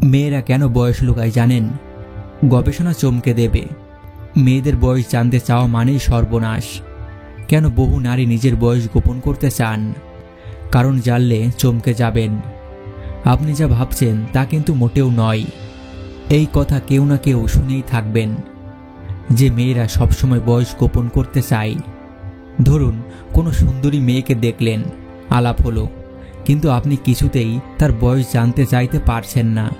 মেয়েরা কেন বয়স লুকায় জানেন? গবেষণা চমকে দেবে। মেয়েদের বয়স জানতে চাওয়া মানেই সর্বনাশ। কেন বহু নারী নিজের বয়স গোপন করতে চান? কারণ জানলে চমকে যাবেন। আপনি যা ভাবছেন তা কিন্তু মোটেও নয়। এই কথা কেউ না কেউ শুনেই থাকবেন যে মেয়েরা সবসময় বয়স গোপন করতে চায়। ধরুন কোনো সুন্দরী মেয়েকে দেখলেন, আলাপ হলো, কিন্তু আপনি কিছুতেই তার বয়স জানতে চাইতে পারছেন না।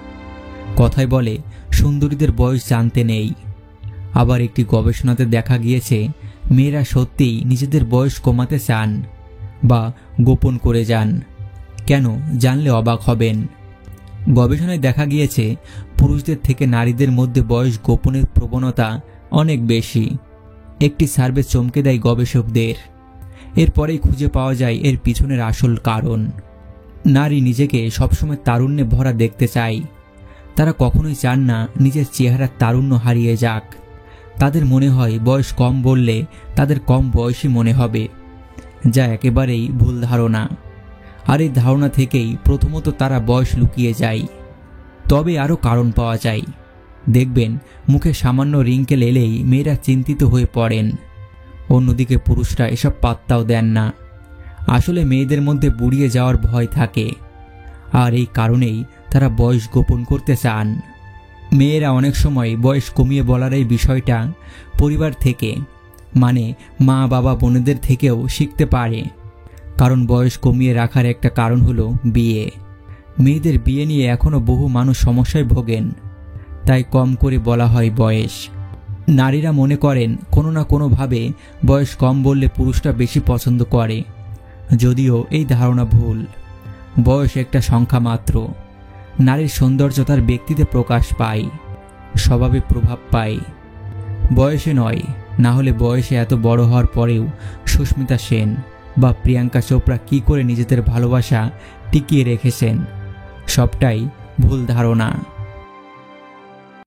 কথায় বলে সুন্দরীদের বয়স জানতে নেই। আবার একটি গবেষণাতে দেখা গিয়েছে মেয়েরা সত্যিই নিজেদের বয়স কমাতে চান বা গোপন করে যান। কেন জানলে অবাক হবেন। গবেষণায় দেখা গিয়েছে পুরুষদের থেকে নারীদের মধ্যে বয়স গোপনের প্রবণতা অনেক বেশি। একটি সার্ভে চমকে দেয় গবেষকদের। এরপরেই খুঁজে পাওয়া যায় এর পিছনের আসল কারণ। নারী নিজেকে সবসময় তারুণ্যে ভরা দেখতে চায়। তারা কখনোই চান না নিজের চেহারার তারুণ্য হারিয়ে যাক। তাদের মনে হয় বয়স কম বললে তাদের কম বয়সী মনে হবে, যা একেবারেই ভুল ধারণা। আর এই ধারণা থেকেই প্রথমত তারা বয়স লুকিয়ে যায়। তবে আরও কারণ পাওয়া যায়। দেখবেন মুখে সামান্য রিঙ্কেল এলেই মেয়েরা চিন্তিত হয়ে পড়েন। অন্যদিকে পুরুষরা এসব পাত্তাও দেন না। আসলে মেয়েদের মধ্যে বুড়িয়ে যাওয়ার ভয় থাকে, আর এই কারণেই তারা বয়স গোপন করতে চান। মেয়েরা অনেক সময় বয়স কমিয়ে বলার এই বিষয়টা পরিবার থেকে, মানে মা বাবা বোনেদের থেকেও শিখতে পারে। কারণ বয়স কমিয়ে রাখার একটা কারণ হলো বিয়ে। মেয়েদের বিয়ে নিয়ে এখনও বহু মানুষ সমস্যায় ভোগেন, তাই কম করে বলা হয় বয়স। নারীরা মনে করেন কোনো না কোনোভাবে বয়স কম বললে পুরুষরা বেশি পছন্দ করে, যদিও এই ধারণা ভুল। বয়স একটা সংখ্যা মাত্র। নারীর সৌন্দর্য তার ব্যক্তিতে প্রকাশ পায়, স্বভাবে প্রভাব পায়, বয়সে নয়। না হলে বয়সে এত বড় হওয়ার পরেও সুস্মিতা সেন বা প্রিয়াঙ্কা চোপড়া কী করে নিজেদের ভালোবাসা টিকিয়ে রেখেছেন? সবটাই ভুল ধারণা।